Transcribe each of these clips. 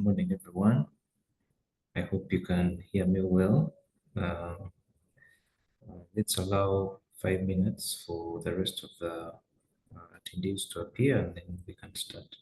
morning, everyone. I hope you can hear me well. Uh, let's allow 5 minutes for the rest of the attendees to appear, and then we can start.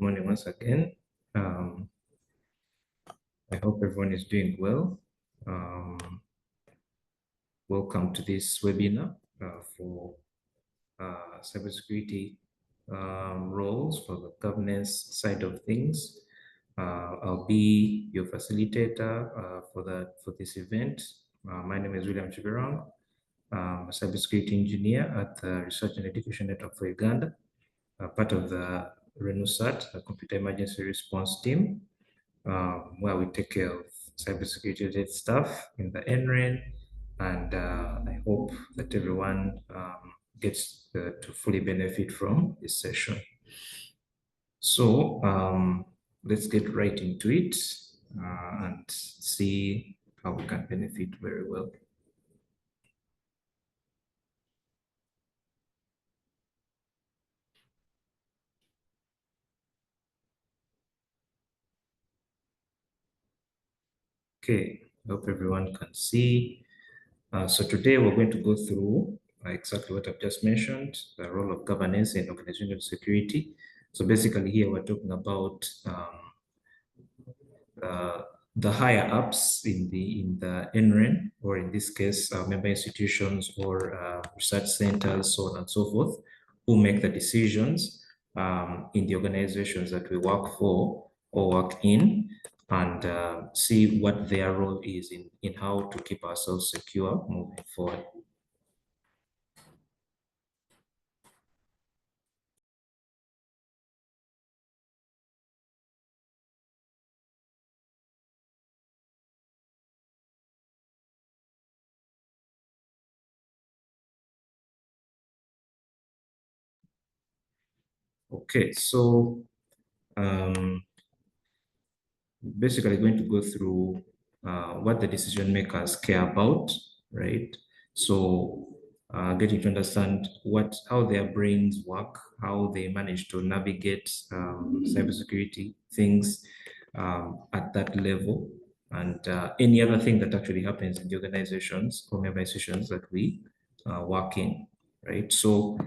morning once again. Um, I hope everyone is doing well. Welcome to this webinar for cybersecurity roles for the governance side of things. I'll be your facilitator for this event. My name is William Chiberang. I'm a cybersecurity engineer at the Research and Education Network for Uganda, part of the CERT, the Computer Emergency Response Team, where we take care of cybersecurity related stuff in the NREN. And I hope that everyone gets to fully benefit from this session. So let's get right into it and see how we can benefit very well. Okay, hope everyone can see. So today we're going to go through exactly what I've just mentioned, the role of governance in organizational security. So basically here we're talking about uh, the higher ups in the NREN, or in this case, member institutions or research centers, so on and so forth, who make the decisions in the organizations that we work for or work in, and see what their role is in how to keep ourselves secure moving forward. Okay, so um, basically going to go through what the decision makers care about, right? So getting to understand how their brains work, how they manage to navigate cybersecurity things at that level, and any other thing that actually happens in the organizations or member institutions that we work in, right? So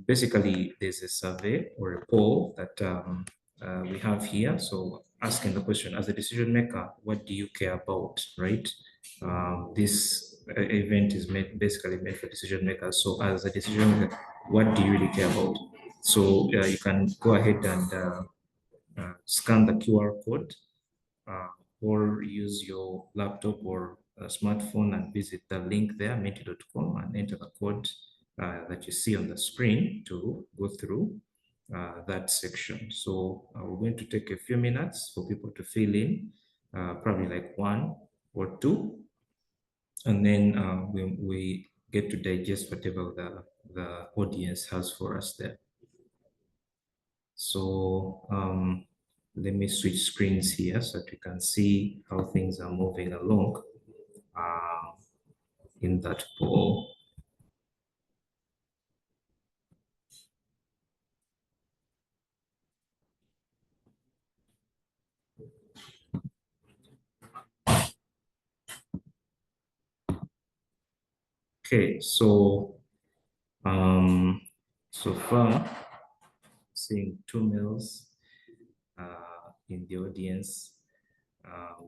basically, there's a survey or a poll that we have here. So asking the question, as a decision maker, what do you care about, right? This event is basically made for decision makers. So as a decision maker, what do you really care about? So you can go ahead and scan the QR code uh, or use your laptop or smartphone and visit the link there, menti.com, and enter the code that you see on the screen to go through that section. So we're going to take a few minutes for people to fill in, probably like one or two, and then we get to digest whatever the audience has for us there. So let me switch screens here so that you can see how things are moving along uh, in that poll. Okay, so so far, seeing two males in the audience,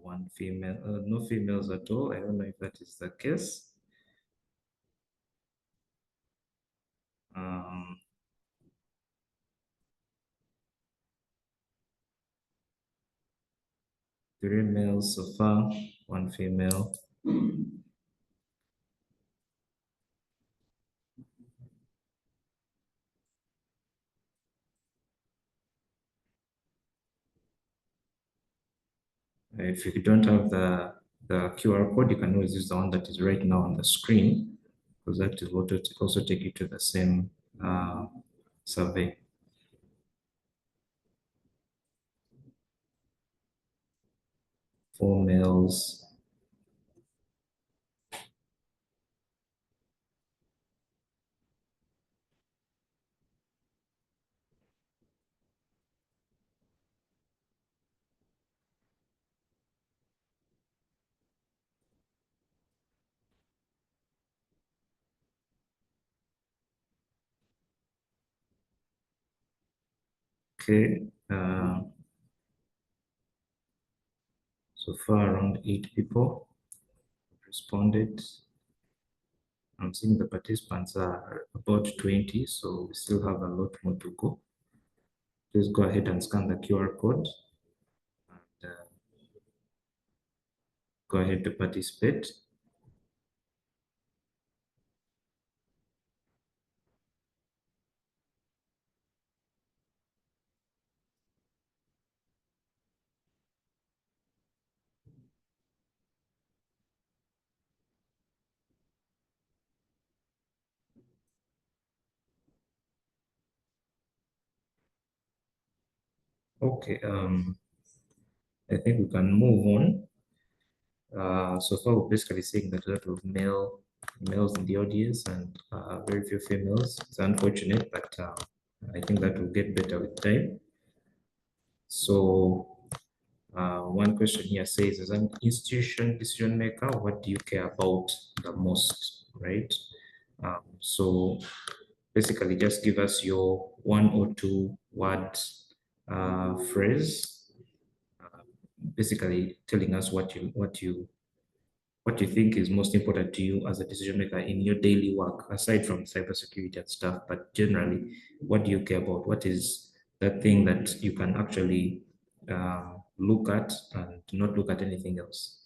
one female, no females at all. I don't know if that is the case. Um, Three males so far, one female. If you don't have the QR code, you can always use the one that is right now on the screen, because that is what will also take you to the same survey. Four males. Okay. So far, around 8 people responded. I'm seeing the participants are about 20, so we still have a lot more to go. Please go ahead and scan the QR code and go ahead to participate. Okay, I think we can move on. So far, we're basically seeing that a lot of males in the audience and very few females. It's unfortunate, but I think that will get better with time. So one question here says, as an institution decision maker, what do you care about the most, right? So basically just give us your 1 or 2 word phrase, basically telling us what you think is most important to you as a decision maker in your daily work, aside from cybersecurity and stuff. But generally, what do you care about? What is that thing that you can actually look at and not look at anything else?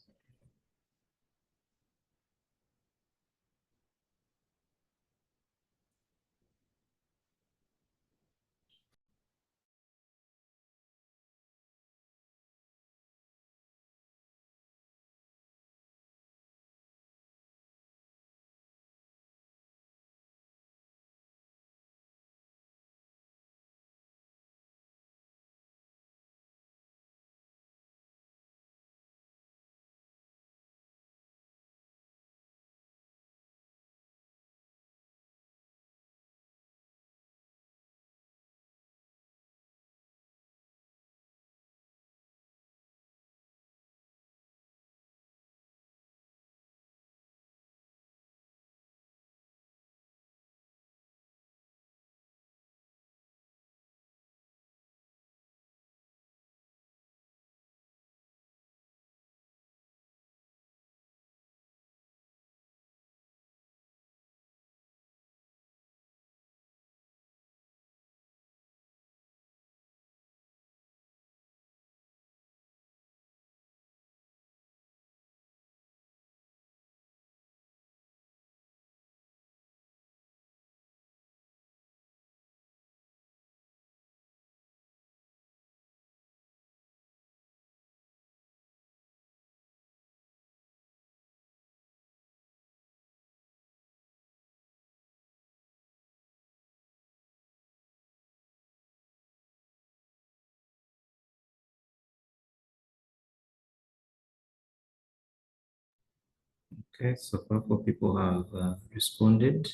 Okay, so far 4 people have responded.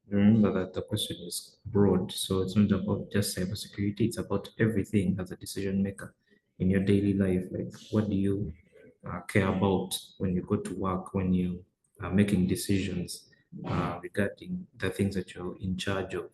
Remember that the question is broad, so it's not about just cybersecurity, it's about everything as a decision maker in your daily life. Like, what do you care about when you go to work, when you are making decisions regarding the things that you're in charge of?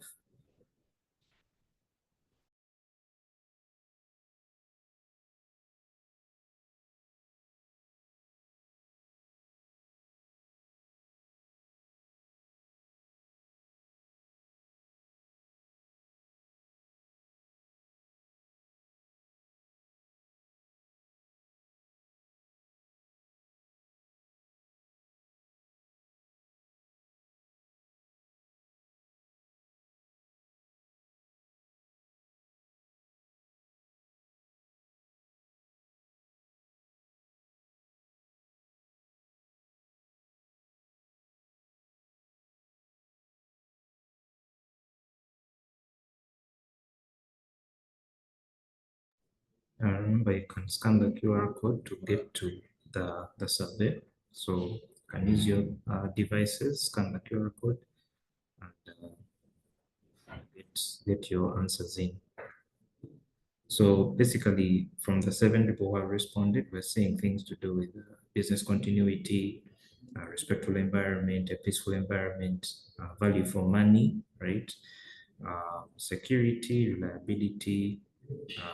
Remember, you can scan the QR code to get to the survey. So you can use your devices, scan the QR code, and get your answers in. So basically, from the 7 people who have responded, we're seeing things to do with business continuity, respectful environment, a peaceful environment, value for money, right? Security, reliability,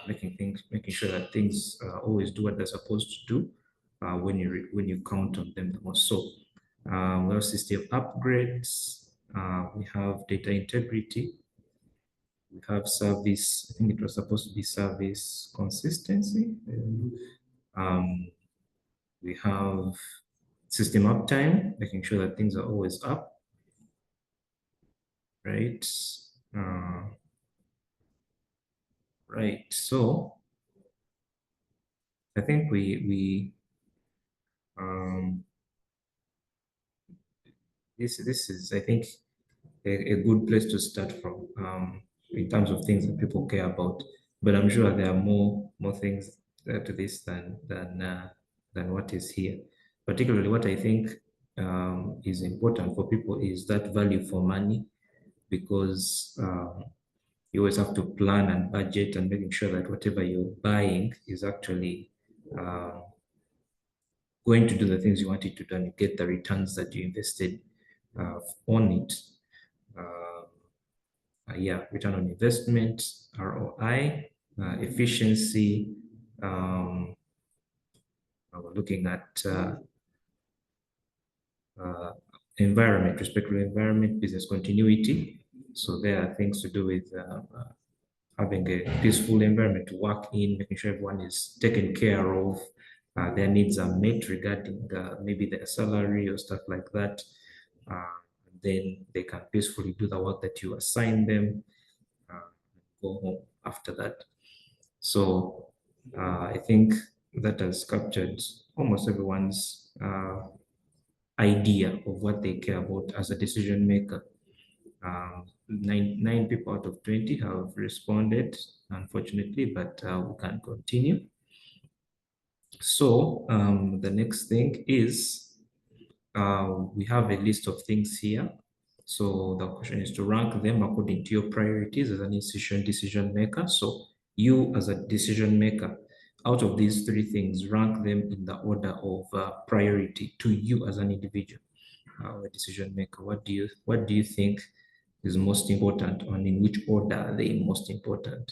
making sure that things always do what they're supposed to do when you count on them the most. So we have system upgrades, we have data integrity, we have service. I think it was supposed to be service consistency. Um, we have system uptime, making sure that things are always up, right? Uh, right. So I think we um, this is, I think, a good place to start from in terms of things that people care about. But I'm sure there are more things to this than what is here. Particularly, what I think is important for people is that value for money, because you always have to plan and budget and making sure that whatever you're buying is actually uh, going to do the things you want it to do and you get the returns that you invested on it. Uh, yeah, return on investment, ROI, efficiency. We're looking at uh, environment, respectful environment, business continuity. So there are things to do with having a peaceful environment to work in, making sure everyone is taken care of, their needs are met regarding maybe their salary or stuff like that. Then they can peacefully do the work that you assign them, uh, go home after that. So I think that has captured almost everyone's idea of what they care about as a decision maker. Nine people out of 20 have responded, unfortunately, but we can continue. So the next thing is we have a list of things here. So the question is to rank them according to your priorities as an institution decision maker. So you as a decision maker, out of these three things, rank them in the order of priority to you as an individual, a decision maker. What do you think is most important, and in which order are they most important?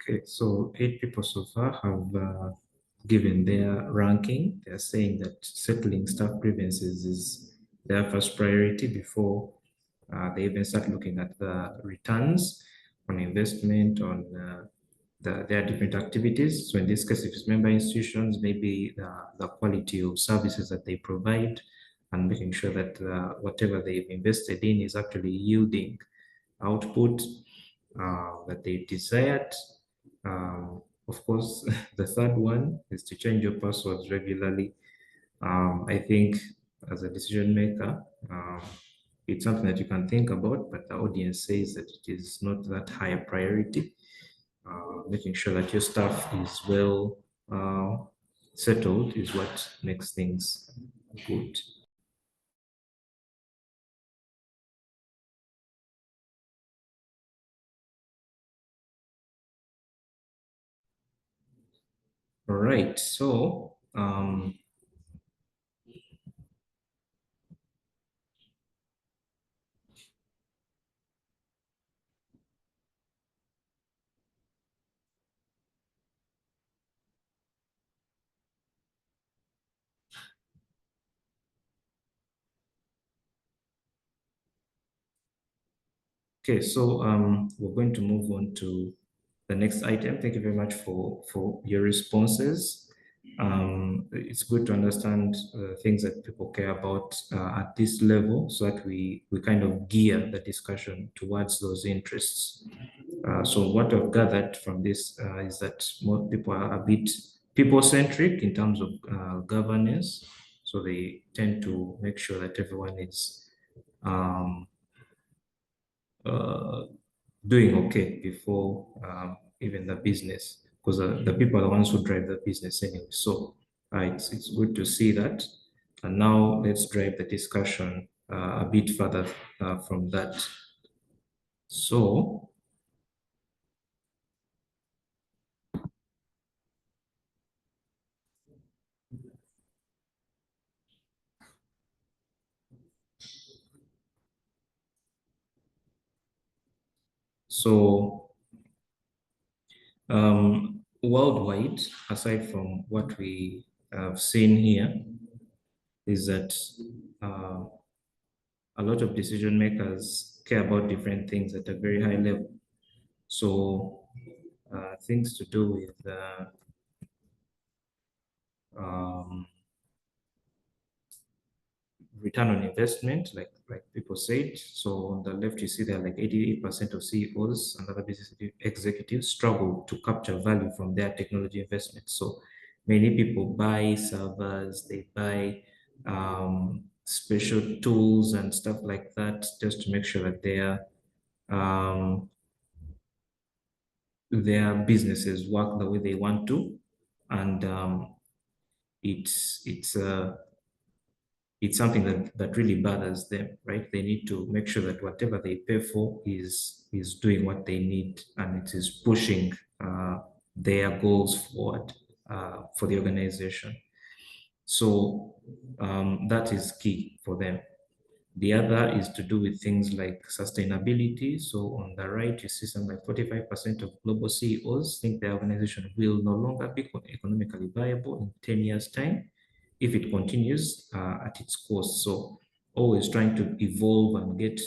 Okay, so 8 people so far have given their ranking. They're saying that settling staff grievances is their first priority before they even start looking at the returns on investment on their different activities. So in this case, if it's member institutions, maybe the quality of services that they provide, and making sure that whatever they've invested in is actually yielding output that they desired. Of course, the third one is to change your passwords regularly. I think as a decision maker, it's something that you can think about, but the audience says that it is not that high a priority. Making sure that your staff is well settled is what makes things good. All right. We're going to move on to the next item. Thank you very much for your responses. It's good to understand things that people care about at this level so that we kind of gear the discussion towards those interests. So what I've gathered from this is that more people are a bit people-centric in terms of governance. So they tend to make sure that everyone is um, uh, doing okay before even the business, because the people are the ones who drive the business anyway. So it's good to see that. And now let's drive the discussion a bit further from that. So, so worldwide, aside from what we have seen here, is that uh, a lot of decision makers care about different things at a very high level. So things to do with um, return on investment, like people said. So on the left, you see that like 88% of CEOs and other business executives struggle to capture value from their technology investments. So many people buy servers, they buy special tools and stuff like that just to make sure that um, their businesses work the way they want to, and it's it's something that really bothers them, right? They need to make sure that whatever they pay for is doing what they need and it is pushing their goals forward for the organization. So that is key for them. The other is to do with things like sustainability. So on the right, you see something like 45% of global CEOs think their organization will no longer be economically viable in 10 years' time if it continues at its course. So always trying to evolve and get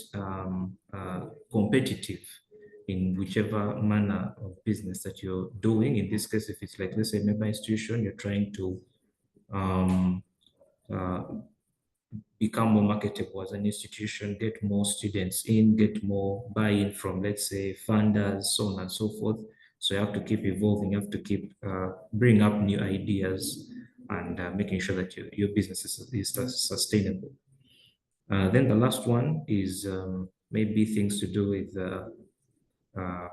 competitive in whichever manner of business that you're doing. In this case, if it's like, let's say, a member institution, you're trying to um, uh, become more marketable as an institution, get more students in, get more buy-in from, let's say, funders, so on and so forth. So you have to keep evolving, you have to keep bring up new ideas and making sure that your business is sustainable. Then the last one is maybe things to do with uh,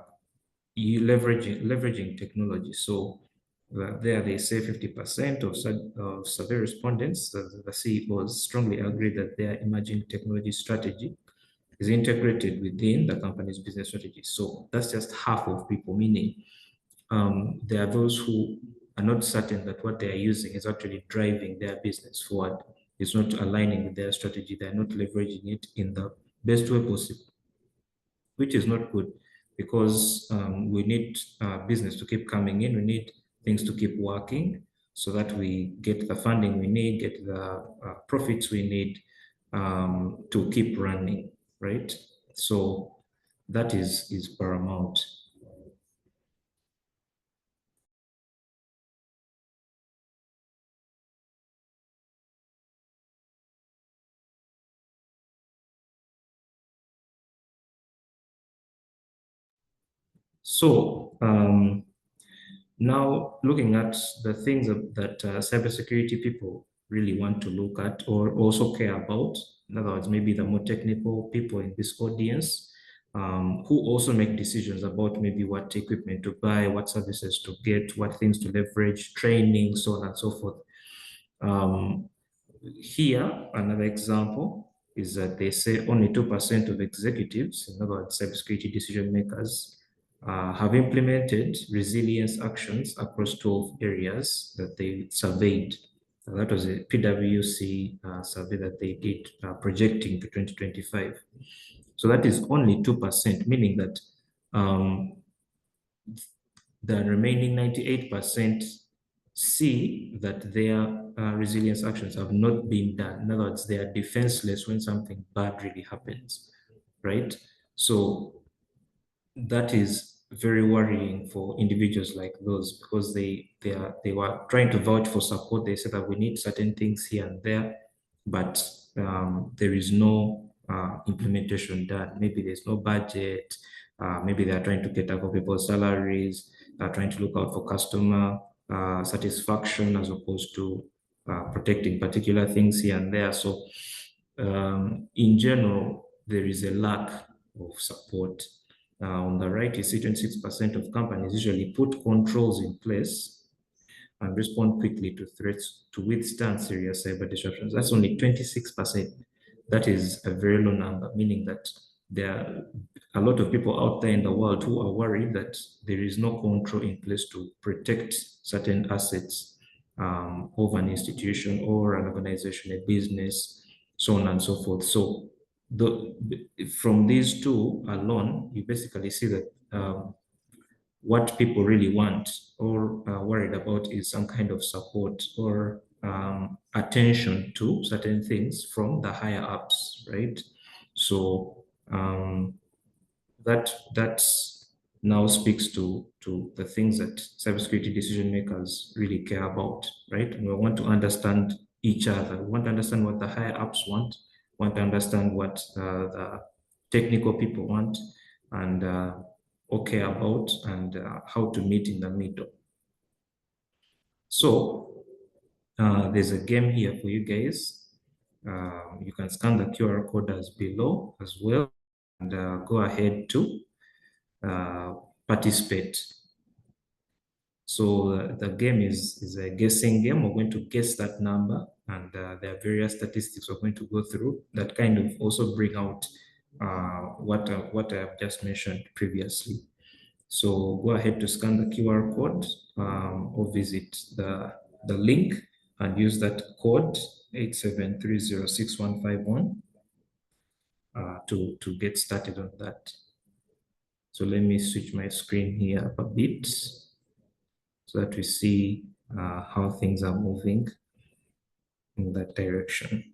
you leveraging technology. So there they say 50% of survey respondents, the CEOs, strongly agree that their emerging technology strategy is integrated within the company's business strategy. So that's just half of people, meaning there are those who are not certain that what they are using is actually driving their business forward. It's not aligning with their strategy. They're not leveraging it in the best way possible, which is not good because we need business to keep coming in. We need things to keep working so that we get the funding we need, get the profits we need to keep running, right? So that is paramount. So now looking at the things that cybersecurity people really want to look at or also care about, in other words, maybe the more technical people in this audience who also make decisions about maybe what equipment to buy, what services to get, what things to leverage, training, so on and so forth. Um, Here, another example is that they say only 2% of executives, in other words, cybersecurity decision makers, have implemented resilience actions across 12 areas that they surveyed. That was a PwC survey that they did projecting to 2025. So that is only 2%, meaning that um, the remaining 98% see that their resilience actions have not been done. In other words, they are defenseless when something bad really happens, right? So that is very worrying for individuals like those because they were trying to vouch for support. They said that we need certain things here and there, but there is no implementation done. Maybe there's no budget. Maybe they are trying to get up people's salaries. They're trying to look out for customer satisfaction as opposed to protecting particular things here and there. So in general, there is a lack of support. On the right, you see 26% of companies usually put controls in place and respond quickly to threats to withstand serious cyber disruptions. That's only 26%. That is a very low number, meaning that there are a lot of people out there in the world who are worried that there is no control in place to protect certain assets of an institution or an organization, a business, so on and so forth. So from these two alone, you basically see that what people really want or are worried about is some kind of support or attention to certain things from the higher ups, right? So that now speaks to the things that cybersecurity decision makers really care about, right? And we want to understand each other. We want to understand what the higher ups want to understand what the technical people want, and or care about, and how to meet in the middle. So there's a game here for you guys. You can scan the QR code as below as well, and go ahead to uh, participate. So the game is a guessing game. We're going to guess that number, and there are various statistics we're going to go through that kind of also bring out what I've just mentioned previously. So go ahead to scan the QR code or visit the link and use that code 87306151 to get started on that. So let me switch my screen here up a bit so that we see how things are moving in that direction.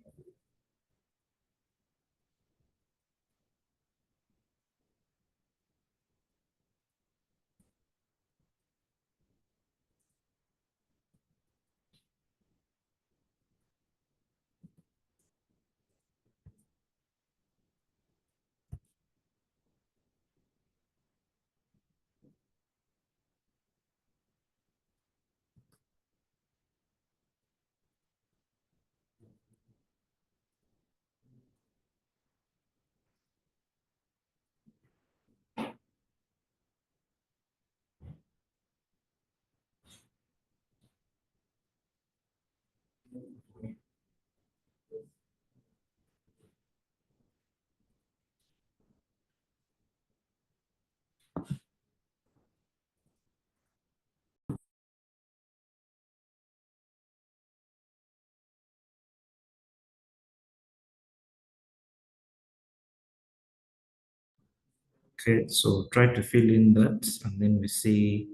Okay, so try to fill in that, and then we see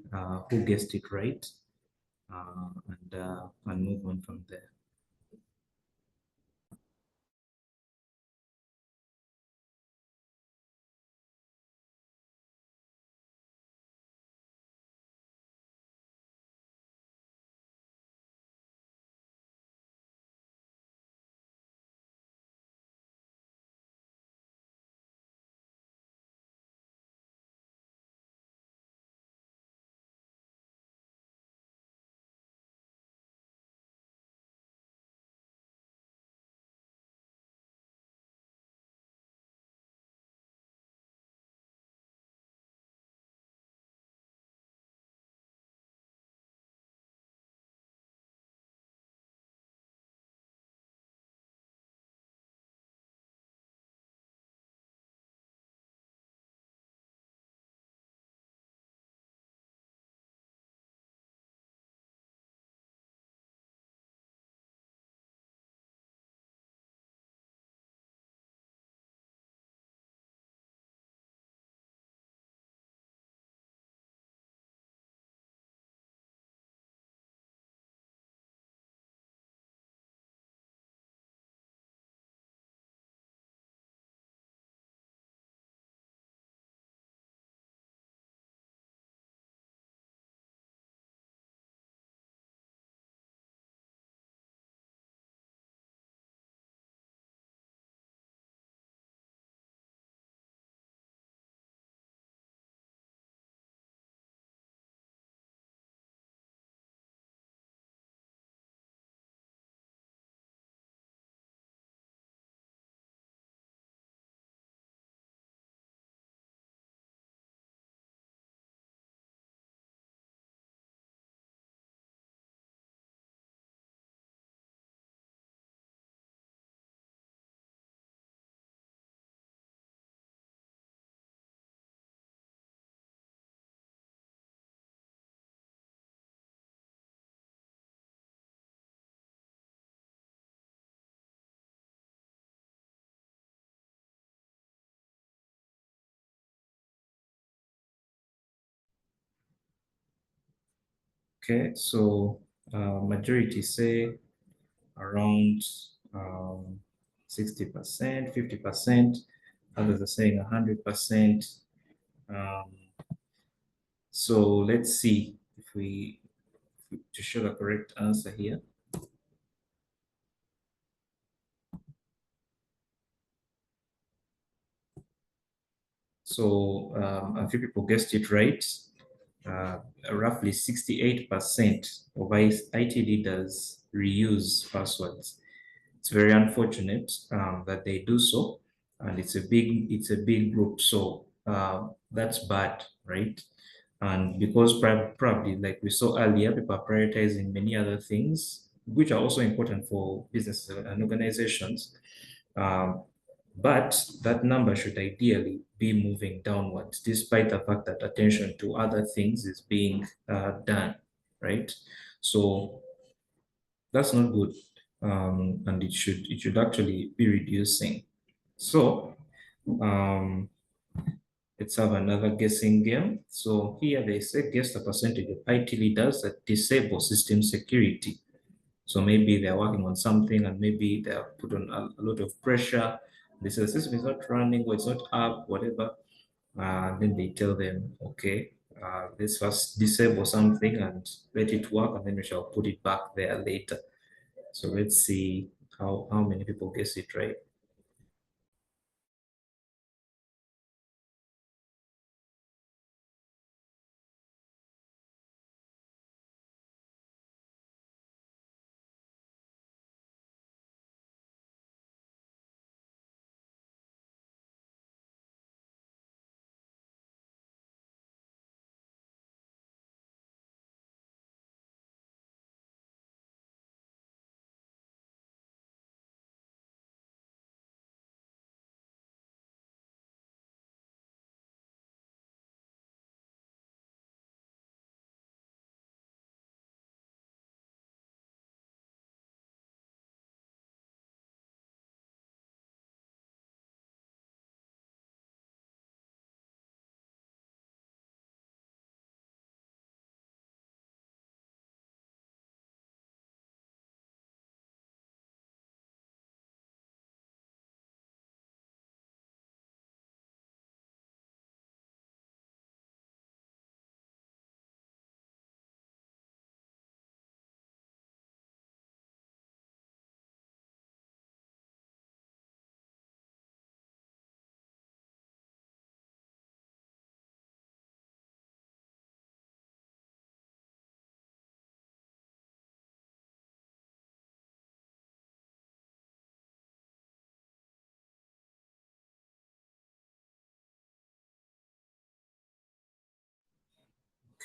who guessed it right, and move on from there. Okay, so majority say around 60%, 50%. Others are saying 100%. Um, so let's see if we to show the correct answer here. So a few people guessed it right. Uh, Roughly 68% of IT leaders reuse passwords. It's very unfortunate that they do so, and it's a big group. So that's bad, right? And because probably, like we saw earlier, people are prioritizing many other things, which are also important for businesses and organizations. Um, but that number should ideally be moving downwards, despite the fact that attention to other things is being done, right? So that's not good, and it should actually be reducing. So um, let's have another guessing game. So here they say guess the percentage of IT leaders that disable system security. So maybe they're working on something and maybe they're put on a lot of pressure. They say the system is not running or it's not up, whatever. Then they tell them, okay, let's first disable something and let it work, and then we shall put it back there later. So let's see how many people guess it right.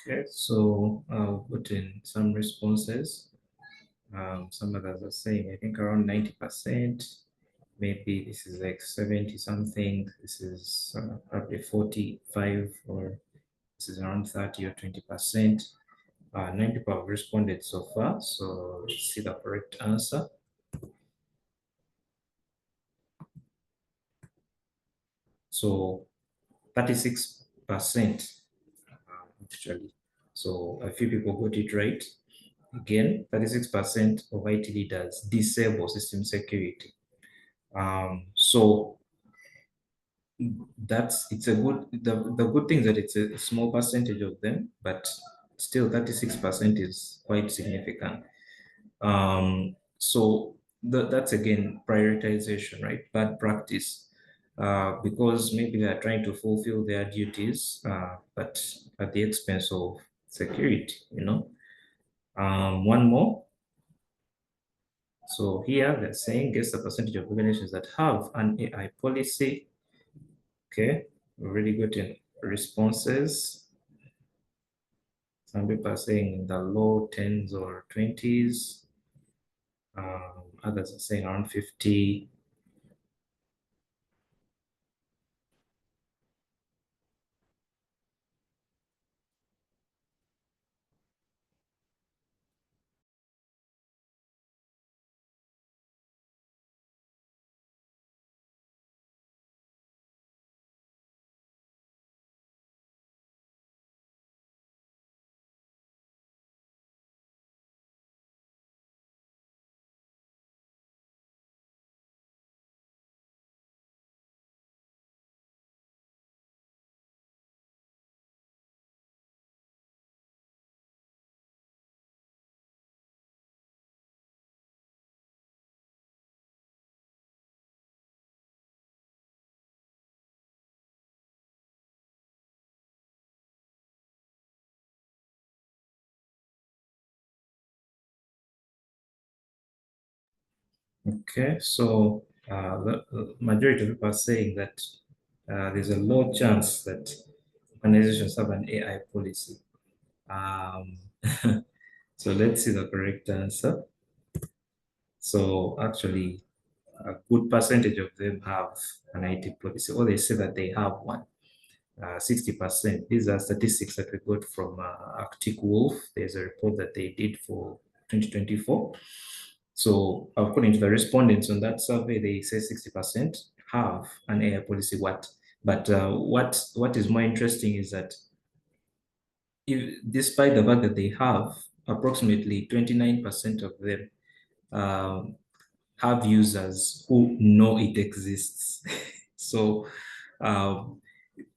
Okay, so I'll put in some responses. Some others are saying, I think around 90%. Maybe this is like 70 something. This is probably 45, or this is around 30 or 20%. 90 people have responded so far. So let's see the correct answer. So 36% actually. So a few people got it right. Again, 36% of IT leaders disable system security. So it's a good, the good thing is that it's a small percentage of them, but still 36% is quite significant. So that's again prioritization, right? Bad practice. Because maybe they are trying to fulfill their duties, but at the expense of security. One more. So here they're saying, guess the percentage of organizations that have an AI policy. Okay, we already got in responses. Some people are saying in the low tens or 20s. Others are saying around 50. Okay, so the majority of people are saying that there's a low chance that organizations have an AI policy. Um, so let's see the correct answer. So actually, a good percentage of them have an IT policy, or they say that they have one. 60%. These are statistics that we got from Arctic Wolf. There's a report that they did for 2024. So according to the respondents on that survey, they say 60% have an AI policy. What is more interesting is that despite the fact that they have, approximately 29% of them um, have users who know it exists. So um,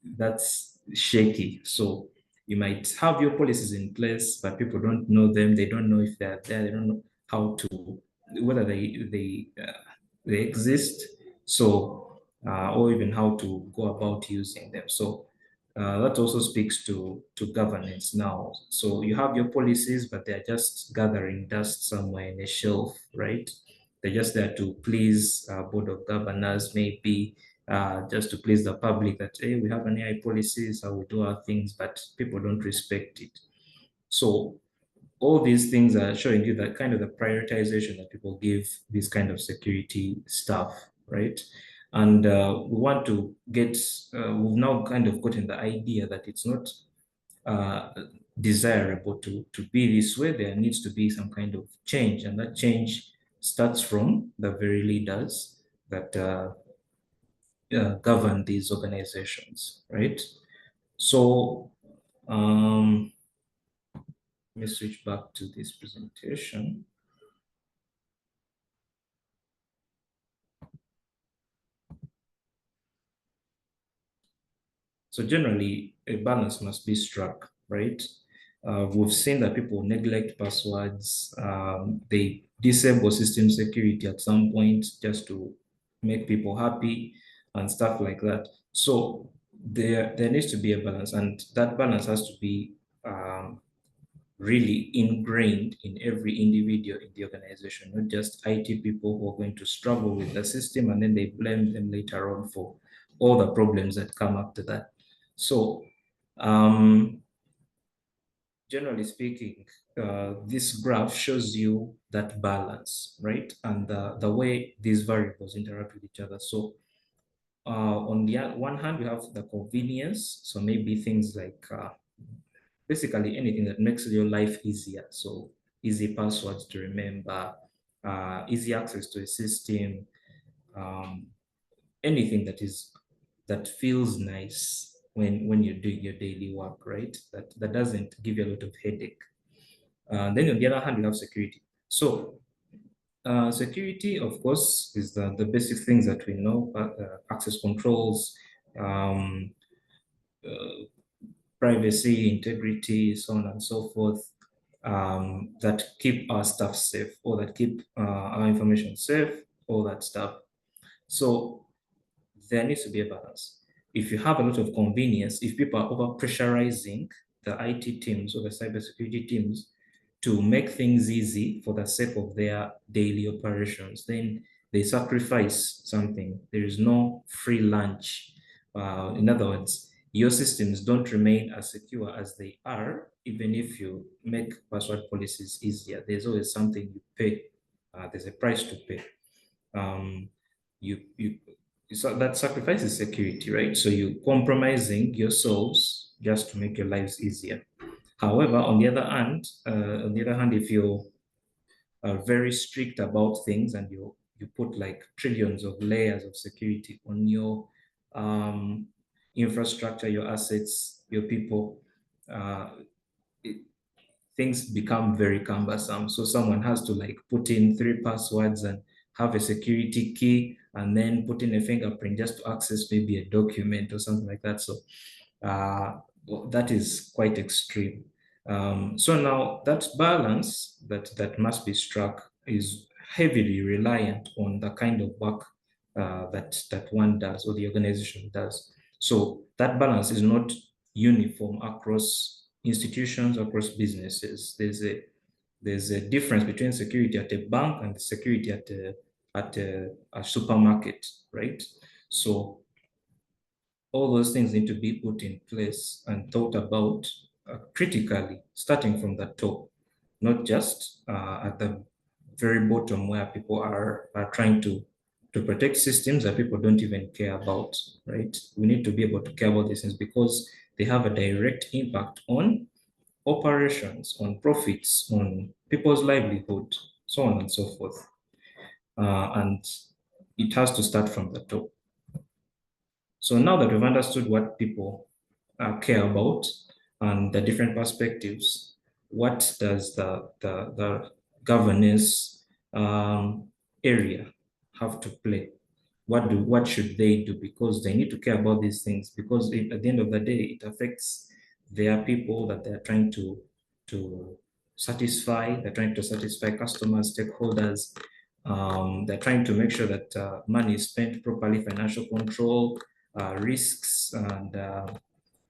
that's shaky. So you might have your policies in place, but people don't know them. They don't know if they're there. They don't know how to whether they exist. So or even how to go about using them. So that also speaks to governance now. So you have your policies, but they're just gathering dust somewhere in a shelf, right? They're just there to please board of governors, maybe just to please the public that, hey, we have an AI policies, how we do our things, but people don't respect it. So all these things are showing you that kind of the prioritization that people give this kind of security stuff, right? And we want to get, we've now kind of gotten the idea that it's not uh, desirable to be this way. There needs to be some kind of change, and that change starts from the very leaders that govern these organizations, right? So let me switch back to this presentation. So generally, a balance must be struck, right? We've seen that people neglect passwords. They disable system security at some point just to make people happy and stuff like that. So there needs to be a balance, and that balance has to be really ingrained in every individual in the organization, not just IT people who are going to struggle with the system and then they blame them later on for all the problems that come after that. So, generally speaking, this graph shows you that balance, right? And the way these variables interact with each other. So, on the one hand, we have the convenience. So maybe things like basically anything that makes your life easier. So easy passwords to remember, easy access to a system, um, anything that feels nice when you're doing your daily work, right? That doesn't give you a lot of headache. Then on the other hand, you have security. So security, of course, is the basic things that we know: access controls, um, uh, privacy, integrity, so on and so forth, that keep our stuff safe or that keep our information safe, all that stuff. So there needs to be a balance. If you have a lot of convenience, if people are over pressurizing the IT teams or the cybersecurity teams to make things easy for the sake of their daily operations, then they sacrifice something. There is no free lunch. In other words, your systems don't remain as secure as they are, even if you make password policies easier. There's always something you pay. There's a price to pay. Um, you so that sacrifices security, right? So you're compromising your souls just to make your lives easier. However, on the other hand, if you're very strict about things and you put like trillions of layers of security on your um, infrastructure, your assets, your people, uh, it, things become very cumbersome. So someone has to like put in 3 passwords and have a security key and then put in a fingerprint just to access maybe a document or something like that. So well, that is quite extreme. So now that balance that must be struck is heavily reliant on the kind of work that one does or the organization does. So that balance is not uniform across institutions, across businesses. There's a difference between security at a bank and security at at a supermarket, right? So all those things need to be put in place and thought about critically, starting from the top, not just at the very bottom where people are trying to protect systems that people don't even care about, right? We need to be able to care about these things because they have a direct impact on operations, on profits, on people's livelihood, so on and so forth. And it has to start from the top. So now that we've understood what people care about and the different perspectives, what does the governance area have to play? What should they do? Because they need to care about these things because at the end of the day, it affects their people that they're trying to satisfy. They're trying to satisfy customers, stakeholders. They're trying to make sure that money is spent properly, financial control, risks, and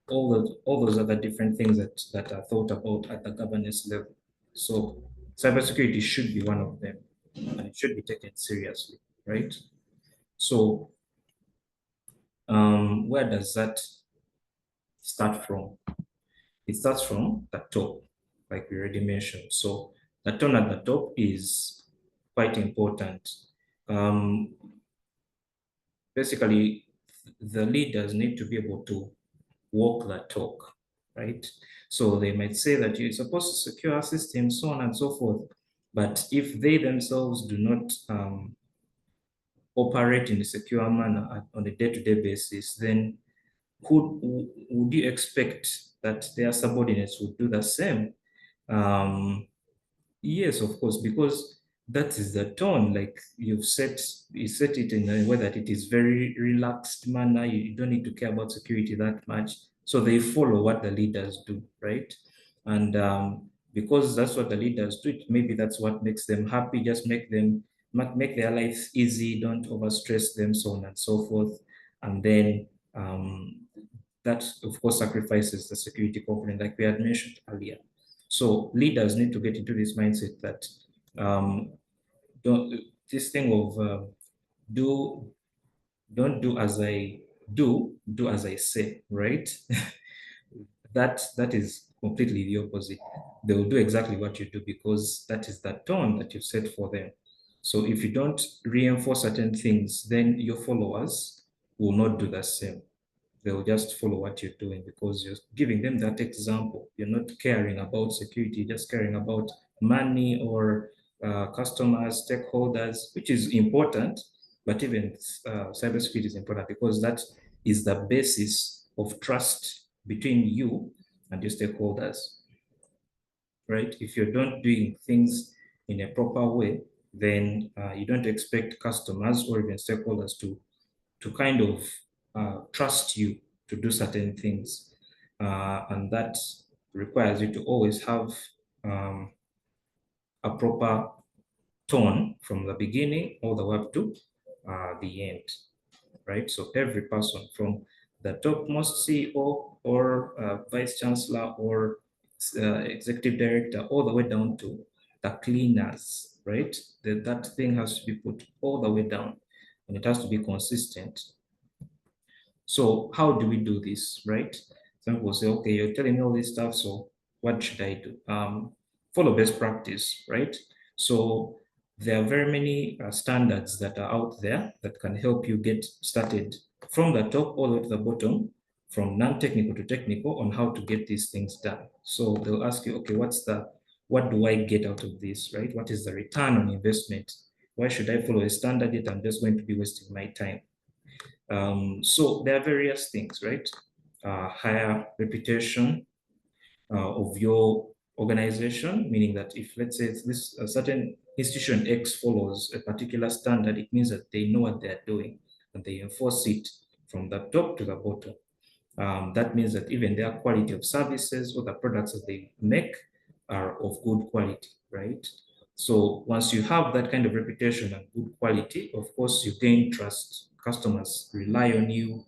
all those other different things that are thought about at the governance level. So cybersecurity should be one of them, and it should be taken seriously, right? So where does that start from? It starts from the top, like we already mentioned. So the tone at the top is quite important. Um, Basically, the leaders need to be able to walk the talk, right? So they might say that you're supposed to secure our system, so on and so forth. But if they themselves do not operate in a secure manner on a day-to-day basis, then would you expect that their subordinates would do the same? Um, Yes, of course, because that is the tone. Like you set it in a way that it is very relaxed manner. You don't need to care about security that much. So they follow what the leaders do, right? And because that's what the leaders do, maybe that's what makes them happy. Just make their life easy. Don't overstress them, so on and so forth. And then that, of course, sacrifices the security component, like we had mentioned earlier. So leaders need to get into this mindset that um, don't this thing of do don't do as I do as I say, right? That is completely the opposite. They will do exactly what you do because that is the tone that you set for them. So if you don't reinforce certain things, then your followers will not do the same. They'll just follow what you're doing because you're giving them that example. You're not caring about security, just caring about money or customers, stakeholders, which is important. But even cybersecurity is important because that is the basis of trust between you and your stakeholders, right? If you're not doing things in a proper way, then you don't expect customers or even stakeholders to kind of trust you to do certain things. And that requires you to always have um, a proper tone from the beginning all the way up to the end, right? So every person from the topmost CEO or vice chancellor or executive director all the way down to the cleaners, right? That thing has to be put all the way down and it has to be consistent. So how do we do this, right? Some people say, okay, you're telling me all this stuff, so what should I do? Follow best practice, right? So there are very many standards that are out there that can help you get started from the top all the way to the bottom, from non-technical to technical on how to get these things done. So they'll ask you, okay, what do I get out of this, right? What is the return on investment? Why should I follow a standard if I'm just going to be wasting my time? So there are various things, right? Higher reputation of your organization, meaning that if, let's say, this a certain institution X follows a particular standard, it means that they know what they're doing and they enforce it from the top to the bottom. That means that even their quality of services or the products that they make are of good quality, right? So once you have that kind of reputation and good quality, of course, you gain trust. Customers rely on you.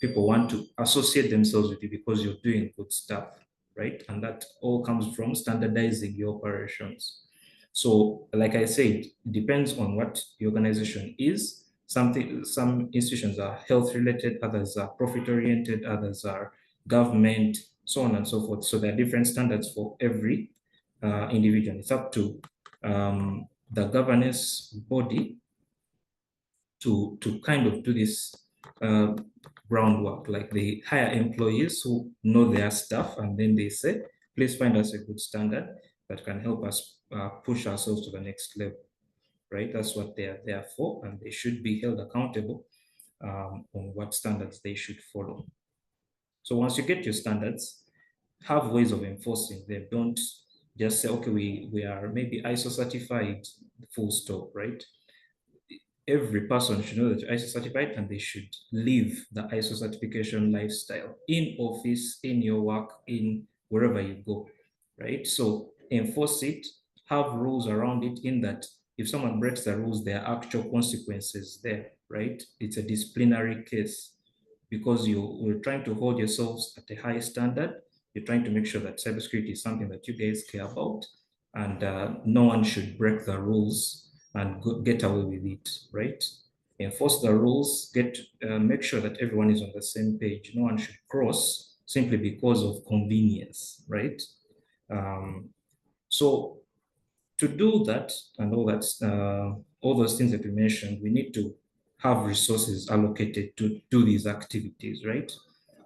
People want to associate themselves with you because you're doing good stuff, right? And that all comes from standardizing your operations. So, like I said, it depends on what the organization is. Some institutions are health related, others are profit oriented, others are government, so on and so forth. So there are different standards for every individual. It's up to the governance body to kind of do this uh, groundwork. Like they hire employees who know their stuff, and then they say, please find us a good standard that can help us push ourselves to the next level, right? That's what they are there for, and they should be held accountable on what standards they should follow. So once you get your standards, have ways of enforcing them. Don't just say, okay, we are maybe ISO certified, full stop, right? Every person should know that you're ISO certified, and they should live the ISO certification lifestyle in office, in your work, in wherever you go, right? So enforce it, have rules around it, in that if someone breaks the rules, there are actual consequences there, right? It's a disciplinary case because you're trying to hold yourselves at a high standard. You're trying to make sure that cybersecurity is something that you guys care about, and no one should break the rules and get away with it, right? Enforce the rules, make sure that everyone is on the same page. No one should cross simply because of convenience, right? Um, so to do that and all those things that we mentioned, we need to have resources allocated to do these activities, right?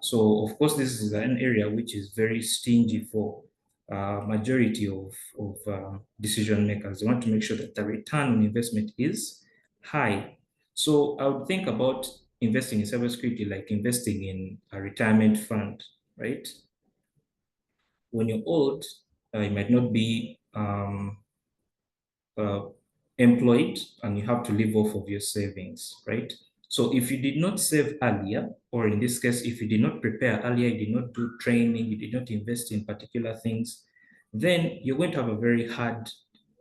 So of course, this is an area which is very stingy for majority of decision makers. They want to make sure that the return on investment is high. So I would think about investing in cybersecurity like investing in a retirement fund, right? When you're old, you might not be uh, employed, and you have to live off of your savings, right? So if you did not save earlier, or in this case, if you did not prepare earlier, you did not do training, you did not invest in particular things, then you're going to have a very hard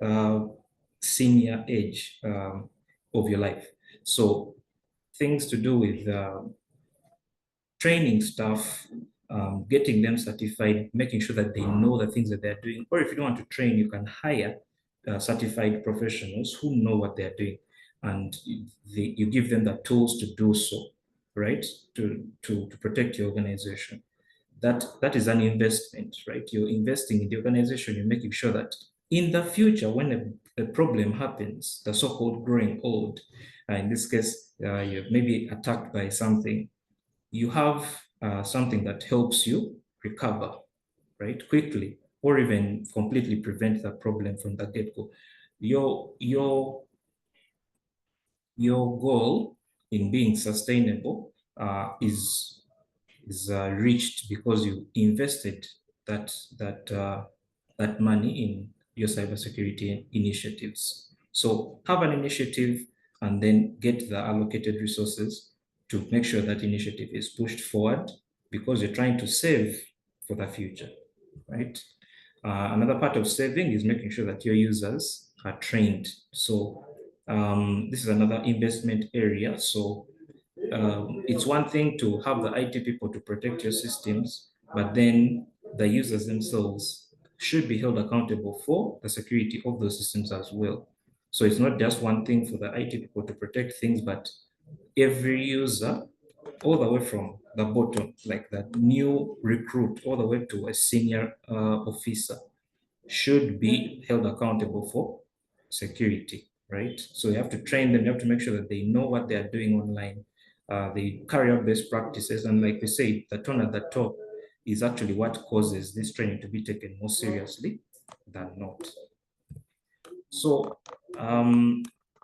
uh, senior age of your life. So things to do with training staff, getting them certified, making sure that they know the things that they're doing. Or if you don't want to train, you can hire certified professionals who know what they're doing, and you give them the tools to do so, right? To protect your organization. That is an investment, right? You're investing in the organization. You're making sure that in the future, when a problem happens, the so-called growing old, in this case, you're maybe attacked by something, you have something that helps you recover, right, quickly, or even completely prevent the problem from the get-go. Your goal in being sustainable is reached because you invested that that uh, that money in your cybersecurity initiatives. So have an initiative and then get the allocated resources to make sure that initiative is pushed forward because you're trying to save for the future, right? Another part of saving is making sure that your users are trained. So this is another investment area. So it's one thing to have the IT people to protect your systems, but then the users themselves should be held accountable for the security of those systems as well. So it's not just one thing for the IT people to protect things, but every user, all the way from the bottom, like that new recruit, all the way to a senior officer, should be held accountable for security, right? So you have to train them, you have to make sure that they know what they are doing online. They carry out best practices. And like we say, the tone at the top is actually what causes this training to be taken more seriously than not. So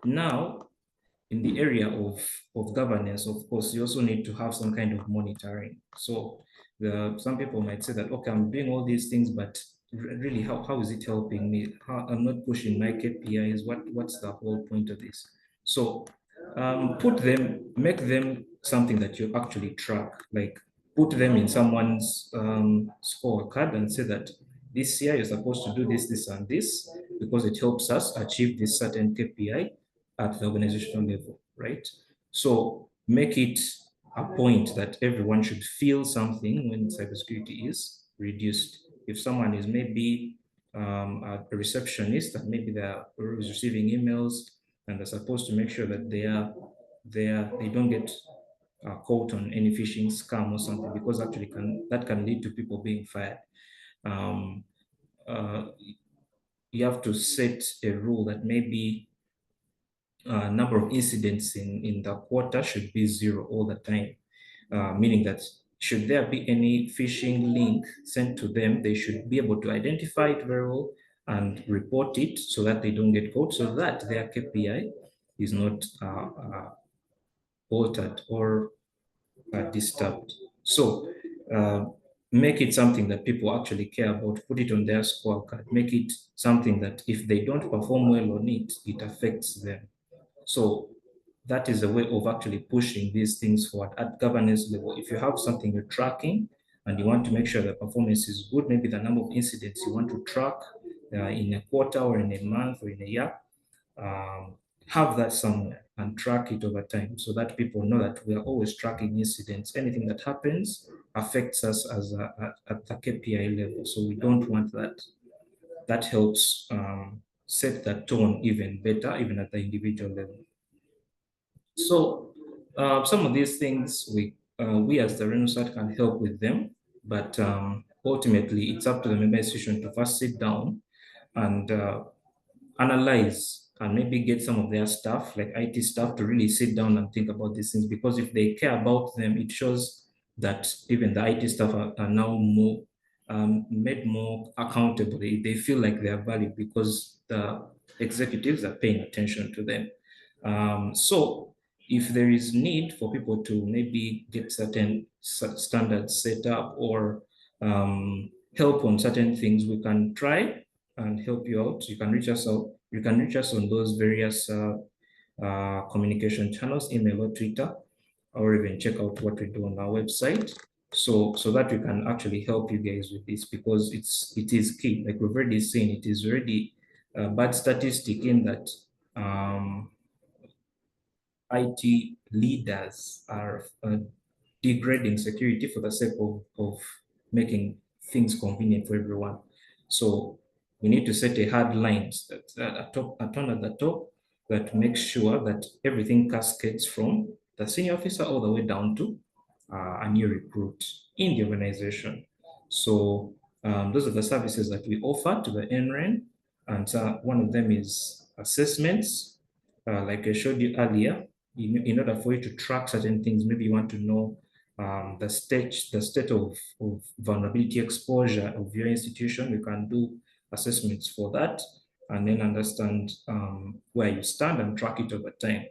now in the area of governance, of course, you also need to have some kind of monitoring. So some people might say that, okay, I'm doing all these things, but really, how is it helping me? I'm not pushing my KPIs. What's the whole point of this? So make them something that you actually track, like put them in someone's scorecard and say that this year you're supposed to do this, this, and this, because it helps us achieve this certain KPI at the organizational level, right? So make it a point that everyone should feel something when cybersecurity is reduced. If someone is maybe a receptionist, and maybe they're always receiving emails, and they're supposed to make sure that they don't get caught on any phishing scam or something, because actually that can lead to people being fired. Um, uh, you have to set a rule that maybe number of incidents in the quarter should be zero all the time, meaning that should there be any phishing link sent to them, they should be able to identify it very well and report it so that they don't get caught, so that their KPI is not altered or disturbed. So make it something that people actually care about, put it on their scorecard, make it something that if they don't perform well on it, it affects them. So that is a way of actually pushing these things forward at governance level. If you have something you're tracking and you want to make sure the performance is good, maybe the number of incidents you want to track in a quarter or in a month or in a year, um, have that somewhere and track it over time so that people know that we are always tracking incidents. Anything that happens affects us at the KPI level. So we don't want that. That helps set that tone even better, even at the individual level. So some of these things we as the Renosat can help with them, but ultimately it's up to the member institution to first sit down and analyze and maybe get some of their staff, like IT staff, to really sit down and think about these things. Because if they care about them, it shows that even the IT staff are now more made more accountable. They feel like they are valued because the executives are paying attention to them. So if there is need for people to maybe get certain standards set up or help on certain things, we can try and help you out. You can reach us out. You can reach us on those various communication channels, email or Twitter, or even check out what we do on our website. So that we can actually help you guys with this, because it is key. Like we've already seen, it is already a bad statistic in that IT leaders are degrading security for the sake of making things convenient for everyone. So we need to set a hard line a tone at the top that makes sure that everything cascades from the senior officer all the way down to a new recruit in the organization. So those are the services that we offer to the NREN, and one of them is assessments, like I showed you earlier. In order for you to track certain things, maybe you want to know the state of vulnerability exposure of your institution. You can do assessments for that and then understand where you stand and track it over time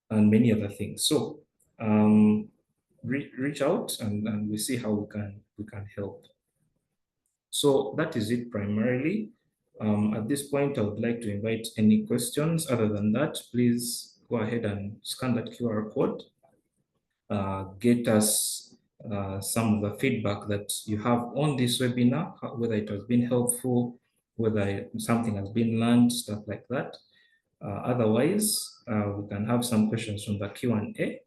and many other things. So reach out and we see how we can help. So that is it primarily. At this point, I would like to invite any questions. Other than that, please go ahead and scan that QR code, get us some of the feedback that you have on this webinar, whether it has been helpful, whether something has been learned, stuff like that. Otherwise, we can have some questions from the Q&A.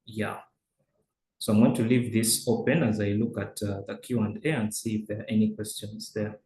Yeah. So I'm going to leave this open as I look at the Q&A and see if there are any questions there.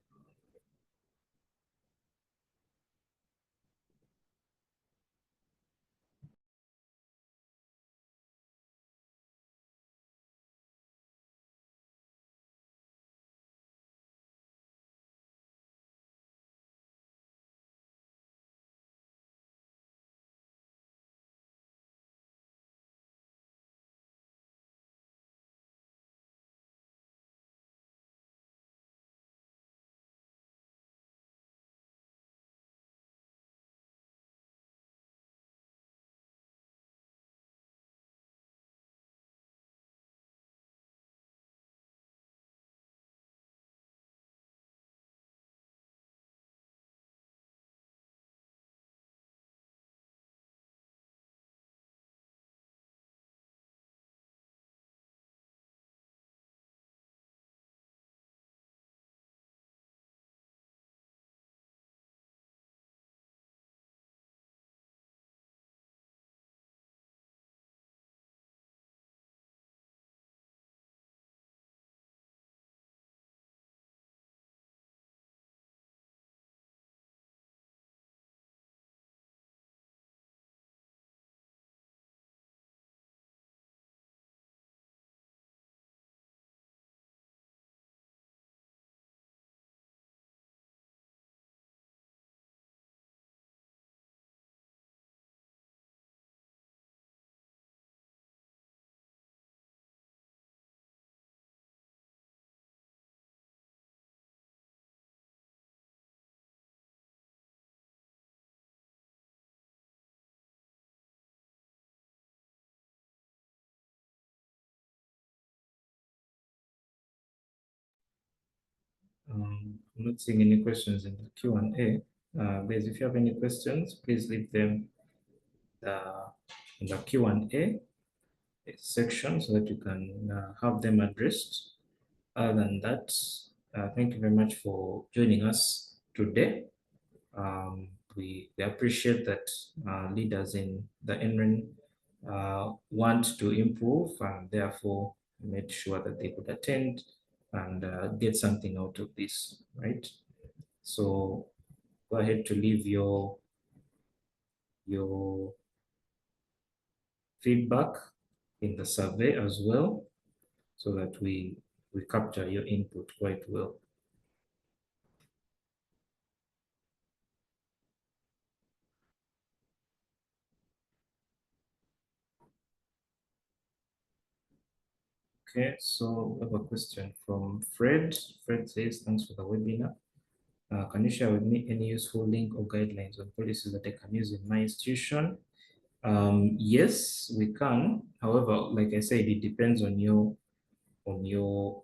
I'm not seeing any questions in the Q&A. Guys, if you have any questions, please leave them in the Q&A section so that you can have them addressed. Other than that, thank you very much for joining us today. We appreciate that leaders in the NREN want to improve and therefore made sure that they could attend and get something out of this, right? So go ahead to leave your feedback in the survey as well so that we capture your input quite well. Okay, so we have a question from Fred. Fred says, thanks for the webinar. Can you share with me any useful link or guidelines on policies that I can use in my institution? Yes, we can. However, like I said, it depends on your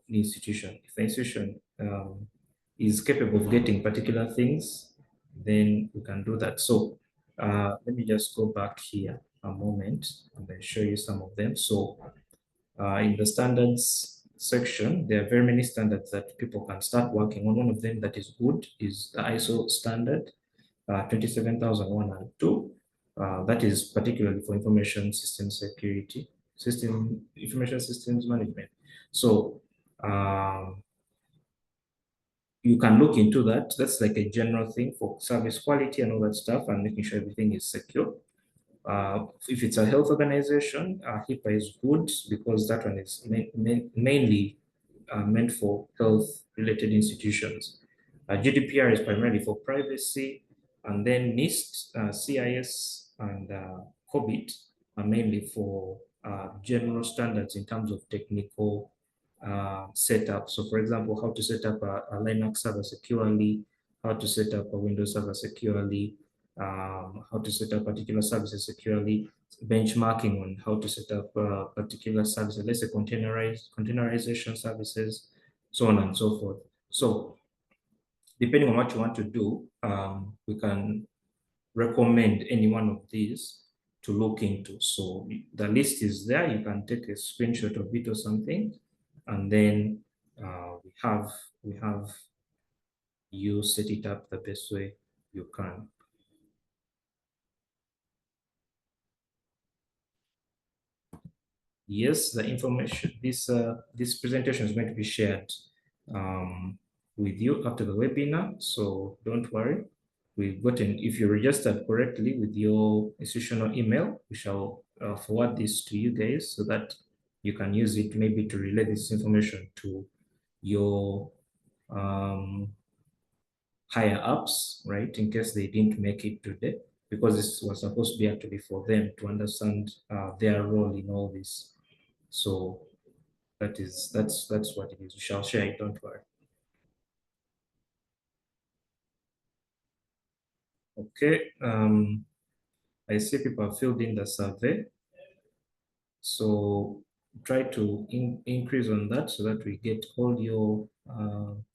institution. If the institution is capable of getting particular things, then we can do that. So let me just go back here a moment and then show you some of them. So in the standards section, there are very many standards that people can start working on. One of them that is good is the ISO standard 27001 and 2. That is particularly for information system security, information systems management. So you can look into that. That's like a general thing for service quality and all that stuff and making sure everything is secure. If it's a health organization, HIPAA is good because that one is mainly meant for health-related institutions. GDPR is primarily for privacy, and then NIST, CIS, and COBIT are mainly for general standards in terms of technical setup. So, for example, how to set up a Linux server securely, how to set up a Windows server securely, how to set up particular services securely, benchmarking on how to set up particular services, let's say containerization services, so on and so forth. So depending on what you want to do, we can recommend any one of these to look into. So the list is there. You can take a screenshot of it or something, and then we have you set it up the best way you can. Yes, the information, this presentation is going to be shared with you after the webinar, so don't worry. We've gotten, if you registered correctly with your institutional email, we shall forward this to you guys so that you can use it maybe to relay this information to your higher ups, right, in case they didn't make it today, because this was supposed to be actually for them to understand their role in all this. So that's what it is. We shall share it, don't worry. Okay, I see people have filled in the survey. So try to increase on that so that we get all your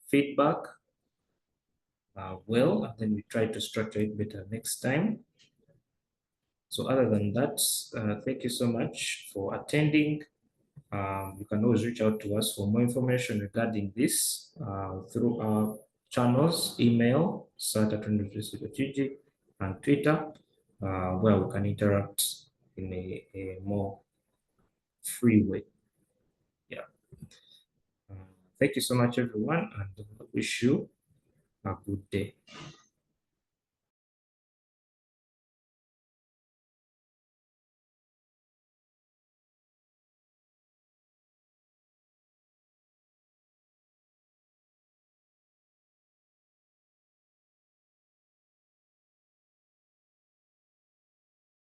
feedback well, and then we try to structure it better next time. So other than that, thank you so much for attending. You can always reach out to us for more information regarding this through our channels, email, CERT@university.gg, and Twitter, where we can interact in a more free way. Yeah. Thank you so much, everyone, and I wish you a good day.